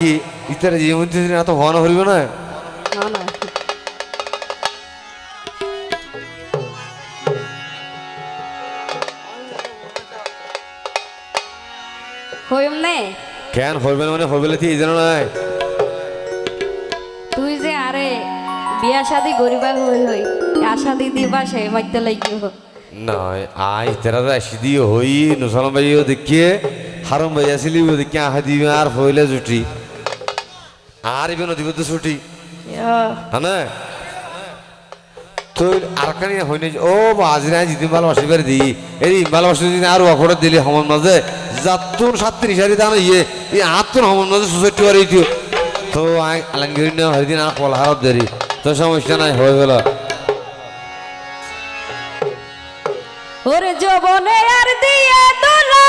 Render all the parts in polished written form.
কি ইতারে জীবন দিন এত ভন হরিব না না না হইম নে কেন হইবে না মানে হইবে তি জানো না তুই যে আরে বিয়া শাদি গরিবা হই হই আশা দি দিবা সে মাইতে লাগিব না আই তেরা রাশি দিয়ে হই নসালাম ভাইও দেখিয়ে হারম ভাই আসিলি দেখিয়ে আহা দিবে আর হইলে জুটি আর ইবেন দিব তো ছুটি হ্যাঁ না তো আর কানি হইনি ও বাজরা জিতে ভালোবাসি পারে দি এই ভালোবাসি দিন আর অফার দিলি হমন মাঝে যাতুন 37 হারি দাম ইয়ে এই আতুন হমন মাঝে সোসাইটি আর ইতিও তো আই আলঙ্গির না হরিদিন আর কল হারত দেরি তো সমস্যা নাই হয়ে গেল ওরে যৌবনে আর দিয়ে তোলা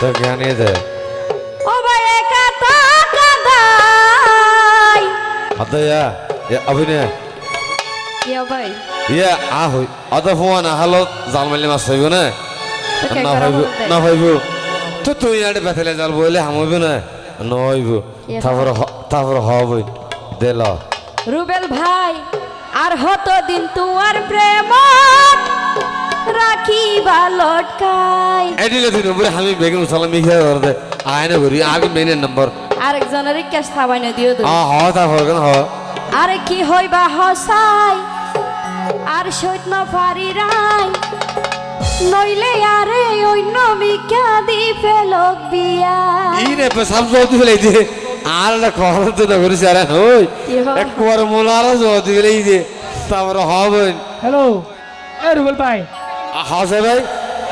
তো জ্ঞানী দে ও ভাই একা কাদাই আদয়া অভিনয় ইয়া ভাই ইয়া আ হই আদা ফোন হালো জালমালি মাছ হইব না না হইব না হইব তো তুই আড়ে বেথলে জাল বইলে হাম হইব না নইব তারপর হবই দেল রুবেল ভাই আর হতো দিন তোমার প্রেম রাখি লটকাই এডিলে দিন উপরে আমি বেগুন সালাম মিখে করে দে আয়না করি আগে মেনের নাম্বার আরেকজনের ক্যাশ থাবাই না দিও তুমি হ তারপর কেন হ আরে কি হইবা হসাই আর সইত না পারি রাই নইলে আরে অন্য মিকা দি ফেলক বিয়া ই রে পেছাব জলদি ফেলাই দে আর না খবর তো না করিস আরে হই এক কোয়ার মোলার জলদি ফেলাই দে তারপর হবে হ্যালো এ রুবেল ভাই হাসে ভাই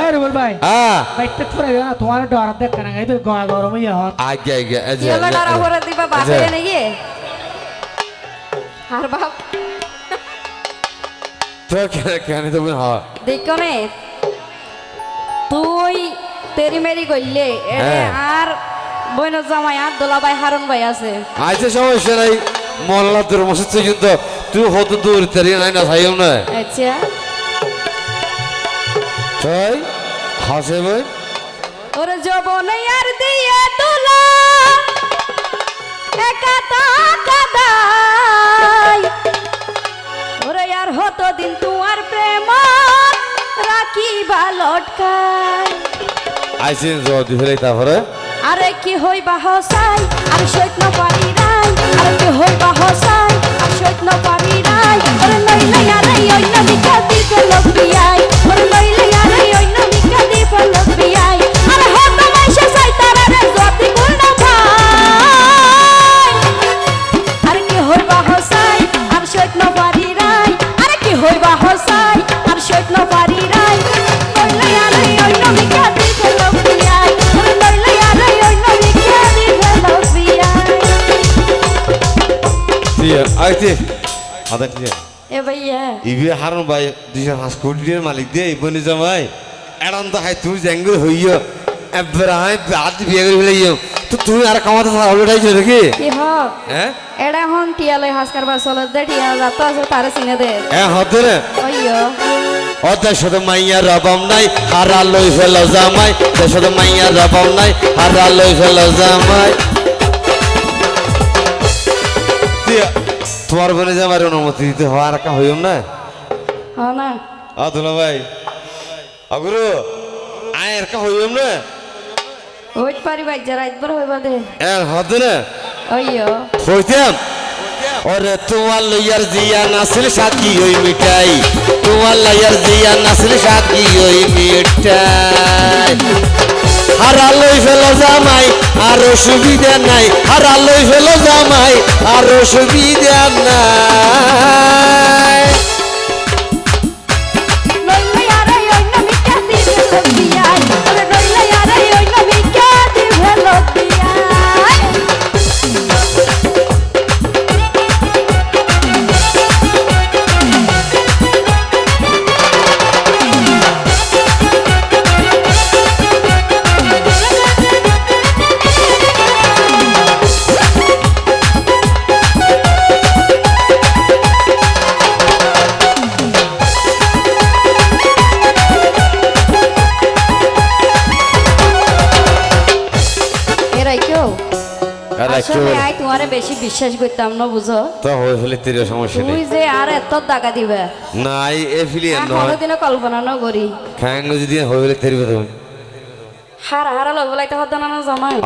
এ রুবেল ভাই হ্যাঁ বাইকটা থরে না তোমার ডর দেখ না গাইবে গরম হই হন আগে আগে ইয়েলো ডরা করে দিবা বাপে নাকি আর বাপ তো কেন তুমি হ দেখো নে তুই তেরি মেরি কইলে আর বইন জামাই আর দোলা ভাই হারুন ভাই আছে আইছে সমস্যা নাই মোল্লা তোর মসজিদ কিন্তু তুই হতো দূর তেরি নাই না ছাইও না আচ্ছা তাই হাসে ভাই ওরে যৌবনে আর দিয়ে তোলা একা কাদাই ওরে আর হতো দিন তোমার প্রেম রাখি লটকাই আইছে জলদি ফেলাই তারপরে আরে কি হইবা হসাই আর সইত না পারি রাই আরে কি হইবা হসাই আর সইত না পারি রাই ওরে লইলে আরে অন্য মিকা দি ফেলক বিয়াই ওরে লইলে আরে অন্য মিকা দি ফেলক বিয়াই আরে হতো মাইশা চাই তারা রে জতি গুল না ভাই আরে কি হইবা হসাই আর সইত না পারি রাই আরে কি হইবা হসাই আর সইত না পারি রাই লইলে আরে অন্য মিকা দি ফেলক বিয়াই ওরে লইলে আরে অন্য মিকা দি ফেলক বিয়াই ঠিক আইছে আদা ঠিক এ ভাইয়া ইবি হারন ভাই 205 কোটির মালিক দে ইবনি জামাই এড়ান তো হাই তুই জঙ্গল হইও এব্রাই বাদ বিয়ে করে ফেলাইও তো তুই আর কামাতে অলরেডি ছিল কি কি হ হ্যাঁ এডা হন টিয়ালে হাসকার বাসল দে টিয়া যাতা আছে তারে সিনে দে হতে রে ওইয়ো দেশত মাইয়া রবম নাই হারা লই ফেল জামাই দেশত মাইয়া রবম নাই হারা লই ফেল জামাই তোমার বনে যাবার অনুমতি দিতে হওয়ার কা হইম না হ না আদুলা ভাই আগুরু আয়ের কা হইম না ওইট পারি ভাই যারা একবার হইবা দে হতে না ওইয়ো হইতাম ওরে তোমার লইয়ার জিয়া নাসিল সাথী ওই মিঠাই তোমার লইয়ার জিয়া নাসিল সাথী ওই মিঠাই হারা লই ফেলো জামাই আর সুবিধা নাই হারা লই ফেলো জামাই আর সুবিধা নাই লইলে আরে অন্য মিকা দি ফেলক বিয়াই ওরে লইলে আরে অন্য মিকা দি ফেলক বিয়াই আসলে আই তোমারে বেশি বিশ্বাস করতাম না বুঝো তো হয়ে ফেলে তেরে সমস্যা তুই নেই যে আর এত টাকা দিবে নাই এ ফিলিয়ান নয় কোনোদিনও কল্পনা না করি খাঙ্গ যদি হয়ে ফেলে তেরে তুমি হারা হারা লগ বলাইতে হতো না জামাই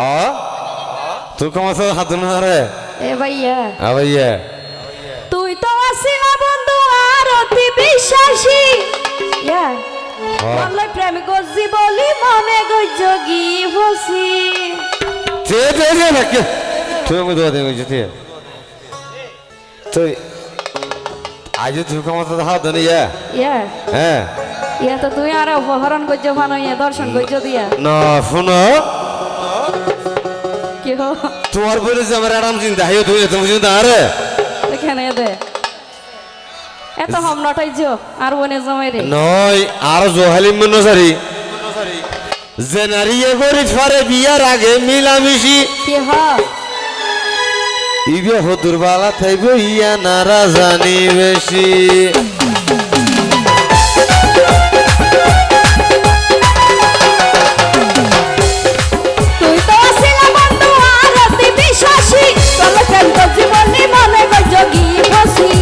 তুই কমাস হাত না রে এ ভাইয়া ভাইয়া তুই তো আসিলা বন্ধু আর অতি বিশ্বাসী ইয়া বললে প্রেম গজি বলি মনে গজগি বসি তে তে তে নাকি তুই আমি দোয়া দেব যেতে তুই আজ তুই কমাস হাত না ইয়া হ্যাঁ ইয়া তো তুই আর অপহরণ করছ মানো ইয়া দর্শন করছ দিয়া না শোনো কি হো তোমার বলে যে আমার আরাম চিন্তা হাইও তুমি চিন্তা আরে এখানে দে এত হম নটাইছ আর বনে জমাই রে নয় আর জোহালিম মনসারি যে নারী করে ফারে বিয়ার আগে মিলামিশি কি হ ইবে হতুর বালা থাইব ইয়া নারা জানি বেশি তুই তো আসিলা বন্ধু আর অতি বিশ্বাসী বললে প্রেম গজি বলি মনে গজগি বসি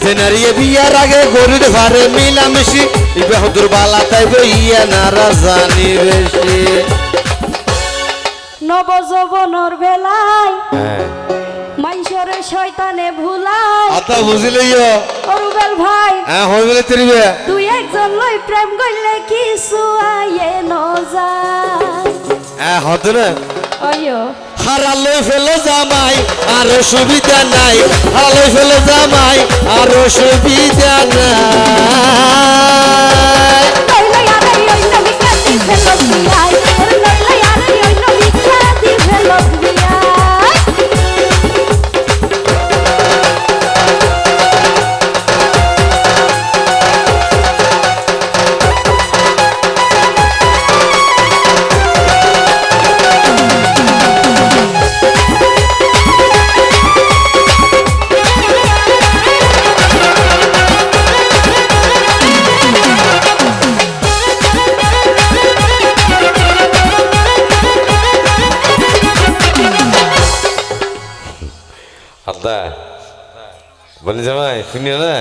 যে নারী বিয়ার আগে গরিব ফারে মিলামিশি ইবে হতুর বালা থাইব ইয়া নারা জানি বেশি নব যৌবনের বেলায় হ্যাঁ মাইশরে শয়তানে ভুলায় আতা বুঝিলে ইয়া অরুবেল ভাই হ্যাঁ হই বলে তেরিবে তুই একজন লই প্রেম করলে কিছু আয়ে ন যায় হ্যাঁ হতো না অয়ো হারালে ফেলো জামাই আর সুবিধা নাই হারালে ফেলো জামাই আর সুবিধা নাই নইলে আরে ওই নবী কাটি ফেলো বিয়াই নইলে আরে ওই নবী কাটি ফেলো বিয়াই আদা বলি জামাই শুনি না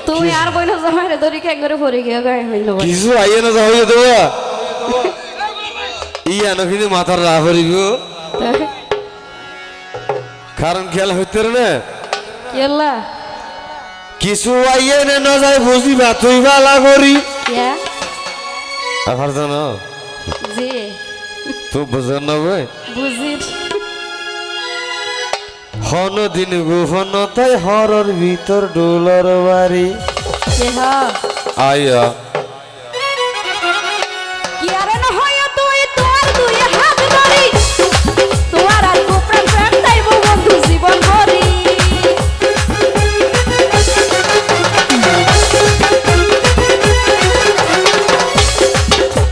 তুমি আর বইনা জামাই রে দড়ি কেন করে পড়ে গিয়ে গায় হইলো কিছু আইয়ে না যাও দেবো ইয়া না কিন্তু মাথার রাহ করিব কারণ খেয়াল হইতে না কেলা কিছু আইয়ে না যায় বুঝিবা তুই বালা করি ইয়া আবার জানো জি তুই বুঝেন না ভাই বুঝি হন দিন গোপনতাই হরর ভিতর ডোলার বাড়ি কে হ আয়া কি আরে না হয় তুই তোর দুই হাত ধরি তোমার আর গোপ্রাণ প্রেম তাইব বন্ধু জীবন ভরি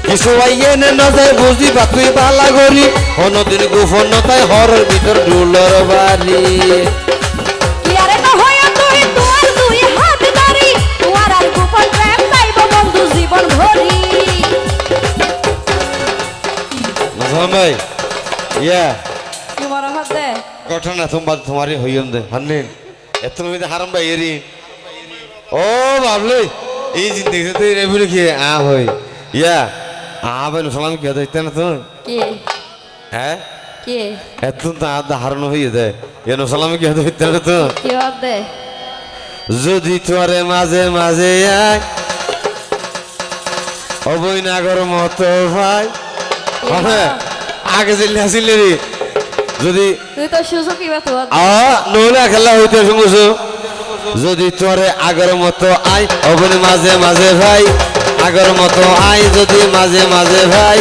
কিছু আইয়ে না যায় বুঝিবা তুই বালা করি হন দিন গোপনতাই হরর ভিতর ডোলার বাড়ি কি আরে না হয় তুই তোর দুই হাত ধরি তোমার আর গোপন প্রেম তাইব বন্ধু জীবন ভরি নজর ভাই ইয়া কি মনে হচ্ছে ঘটনা তোমারই হইম দে হান্নেন এত মধ্যে হারাম ভাই এরি ও বাবলে এই জিন্দগি তো রেবুল কি আ হই ইয়া ভাই সালাম কি দিতে না তো কে হ্যাঁ কে এত তো আদা হারানো হয়ে যায় এন সালাম কি দিতে না তো কি হবে যদি তোরে মাঝে মাঝে অবৈ নাগর মতো ভাই হ্যাঁ আগে যে আসিলে রে যদি তুই তো সুযোগ কিবা তো নহলে খেলা হইতে শুনছো যদি তোরে আগের মতো আই অবনি মাঝে মাঝে ভাই আগের মতো আই যদি মাঝে মাঝে ভাই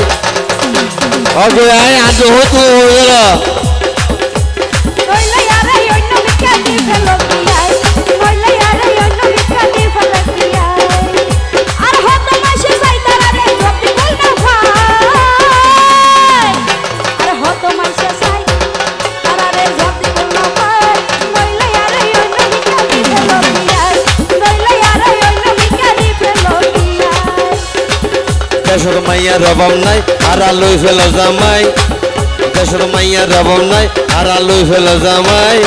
অগে আই আজ হতো হয়ে গেল নইলে আরে ওই নবী কাটি ফেলো বিয়াই নইলে আরে ওই নবী কাটি ফেলো বিয়াই আর হত মাসে সাইতার আরে জপি বল না ভাই আর হত মাসে সাই আর আরে জপি বল না ভাই নইলে আরে ওই নবী কাটি ফেলো বিয়াই নইলে আরে ওই নবী কাটি ফেলো বিয়াই দেশের মাইয়ার অভাব নাই আর লই ফেল জামাই দেশের মাইয়া রবম নাই আর আলুই ফেল জামাই